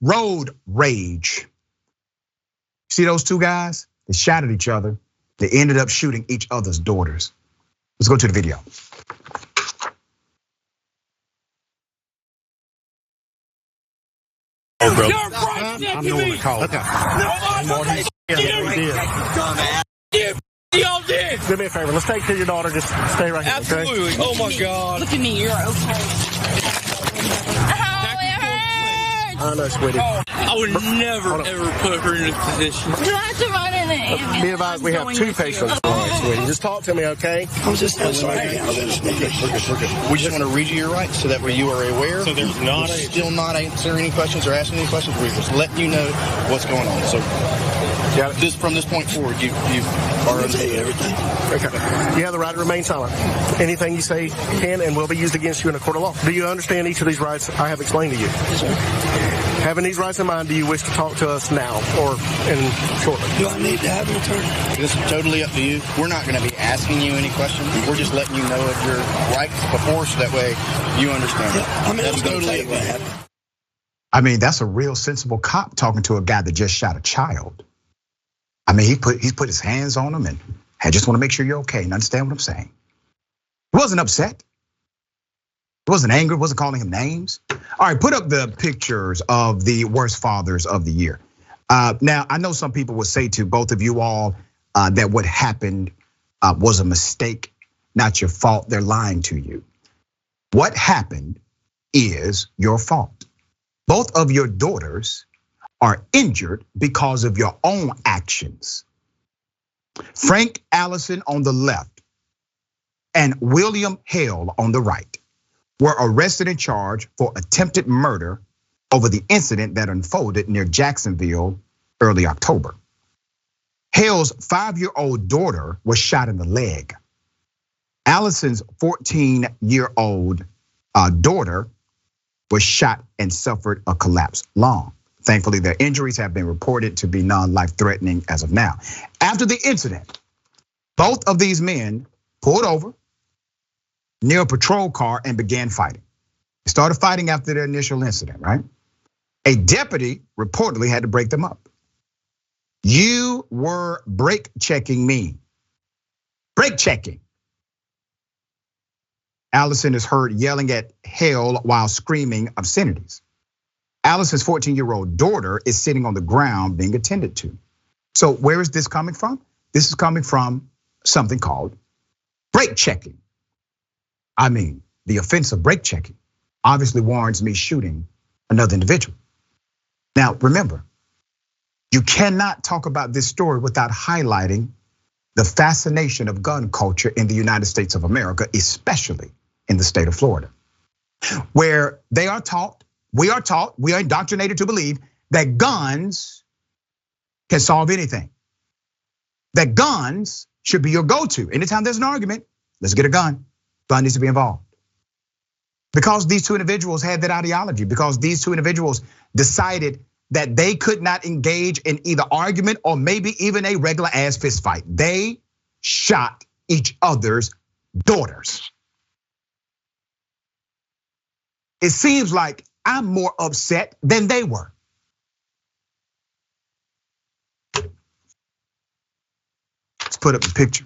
road rage. See those two guys? They shot at each other. They ended up shooting each other's daughters. Let's go to the video. Hey, bro. I'm the one that called. Y'all did. Do me a favor. Let's take care of your daughter. Just stay right here. Absolutely. Okay? Oh my God. Look at me. You're okay. I know, sweetie. I would never ever put her in this position. Do I have to run in the ambulance? Be advised, we have two patients. Sweetie, just talk to me, okay? I'm sorry. We're good. We just want to read you your rights so that way you are aware. So there's not still not answering any questions or asking any questions. We're just letting you know what's going on. So from this point forward, you are under everything. Okay. You have the right to remain silent. Anything you say can and will be used against you in a court of law. Do you understand each of these rights I have explained to you? Yes, sir. Having these rights in mind, do you wish to talk to us now or shortly? Do I need to have an attorney? This is totally up to you. We're not going to be asking you any questions. We're just letting you know of your rights before so that way you understand. Yeah, that's totally what happened. I mean, that's a real sensible cop talking to a guy that just shot a child. I mean, he put his hands on him and I just want to make sure you're okay and understand what I'm saying. He wasn't upset. He wasn't angry, wasn't calling him names. All right, put up the pictures of the worst fathers of the year. Now, I know some people would say to both of you all that what happened was a mistake, not your fault. They're lying to you. What happened is your fault. Both of your daughters are injured because of your own actions. Frank Allison on the left and William Hale on the right were arrested and charged for attempted murder over the incident that unfolded near Jacksonville early October. Hale's 5-year-old daughter was shot in the leg. Allison's 14-year-old daughter was shot and suffered a collapsed lung. Thankfully, their injuries have been reported to be non-life-threatening as of now. After the incident, both of these men pulled over near a patrol car and began fighting. They started fighting after the initial incident, right? A deputy reportedly had to break them up. You were brake checking me. Brake checking. Allison is heard yelling at Hale while screaming obscenities. Allison's 14-year-old daughter is sitting on the ground being attended to. So where is this coming from? This is coming from something called brake checking. I mean, the offense of brake checking obviously warrants me shooting another individual. Now, remember, you cannot talk about this story without highlighting the fascination of gun culture in the United States of America, especially in the state of Florida, where we are indoctrinated to believe that guns can solve anything. That guns should be your go-to. Anytime there's an argument, let's get a gun. Gun needs to be involved. Because these two individuals had that ideology, because these two individuals decided that they could not engage in either argument or maybe even a regular ass fist fight. They shot each other's daughters. It seems like I'm more upset than they were. Let's put up the picture.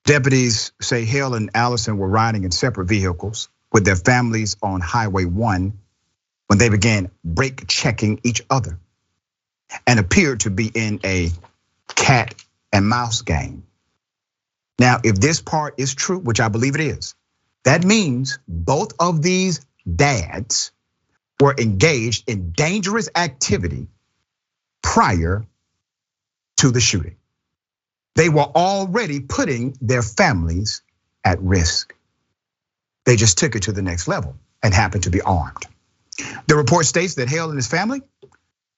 Deputies say Hale and Allison were riding in separate vehicles with their families on Highway 1 when they began brake checking each other and appeared to be in a cat and mouse game. Now, if this part is true, which I believe it is, that means both of these dads were engaged in dangerous activity prior to the shooting. They were already putting their families at risk. They just took it to the next level and happened to be armed. The report states that Hale and his family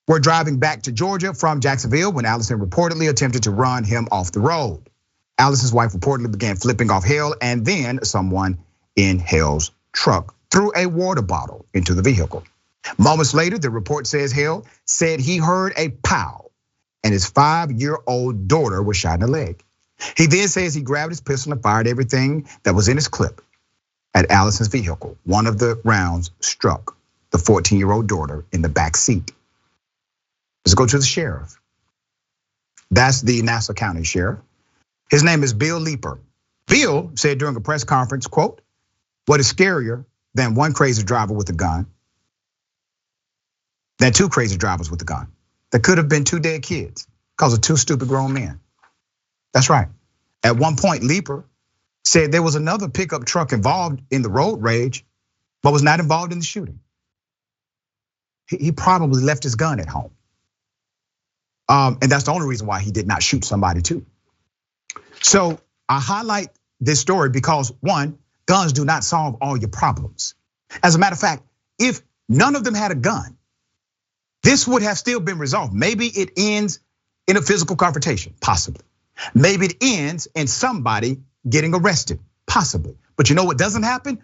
were driving back to Georgia from Jacksonville when Allison reportedly attempted to run him off the road. Allison's wife reportedly began flipping off Hale, and then someone in Hale's truck threw a water bottle into the vehicle. Moments later, the report says Hale said he heard a pow and his 5-year-old daughter was shot in the leg. He then says he grabbed his pistol and fired everything that was in his clip at Allison's vehicle. One of the rounds struck the 14-year-old daughter in the back seat. Let's go to the sheriff. That's the Nassau County sheriff. His name is Bill Leeper. Bill said during a press conference, quote, "What is scarier than one crazy driver with a gun, than two crazy drivers with a gun? There could have been two dead kids because of two stupid grown men." That's right. At one point, Leeper said there was another pickup truck involved in the road rage, but was not involved in the shooting. He probably left his gun at home. And that's the only reason why he did not shoot somebody too. So I highlight this story because one, guns do not solve all your problems. As a matter of fact, if none of them had a gun, this would have still been resolved. Maybe it ends in a physical confrontation, possibly. Maybe it ends in somebody getting arrested, possibly. But you know what doesn't happen?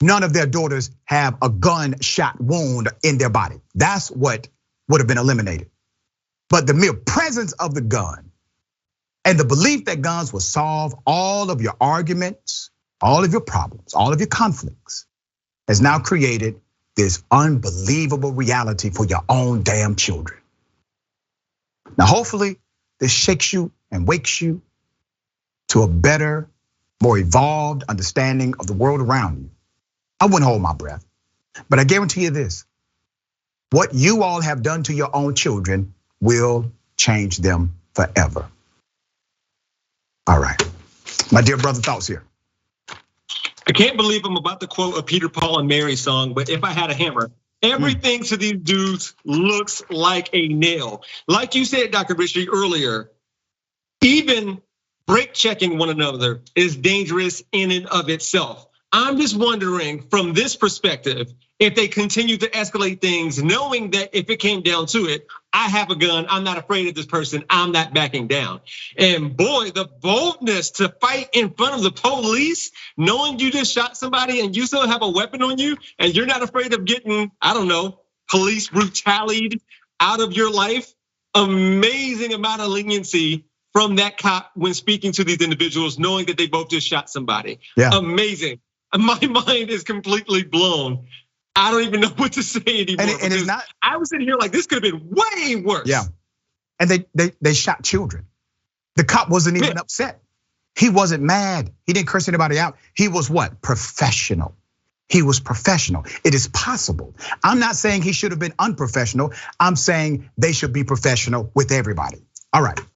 None of their daughters have a gunshot wound in their body. That's what would have been eliminated. But the mere presence of the gun and the belief that guns will solve all of your arguments, all of your problems, all of your conflicts, has now created this unbelievable reality for your own damn children. Now, hopefully, this shakes you and wakes you to a better, more evolved understanding of the world around you. I wouldn't hold my breath, but I guarantee you this: what you all have done to your own children will change them forever. All right, my dear brother, thoughts here. I can't believe I'm about to quote a Peter, Paul, and Mary song, but if I had a hammer, everything to these dudes looks like a nail. Like you said, Dr. Richey, earlier, even brake checking one another is dangerous in and of itself. I'm just wondering from this perspective, if they continue to escalate things, knowing that if it came down to it, I have a gun, I'm not afraid of this person, I'm not backing down. And boy, the boldness to fight in front of the police, knowing you just shot somebody and you still have a weapon on you, and you're not afraid of getting, I don't know, police brutality out of your life. Amazing amount of leniency from that cop when speaking to these individuals, knowing that they both just shot somebody. Yeah. Amazing. My mind is completely blown. I don't even know what to say anymore. And it's not. I was sitting here like this could have been way worse. Yeah, and they shot children. The cop wasn't even upset. He wasn't mad. He didn't curse anybody out. He was what? Professional. He was professional. It is possible. I'm not saying he should have been unprofessional. I'm saying they should be professional with everybody. All right.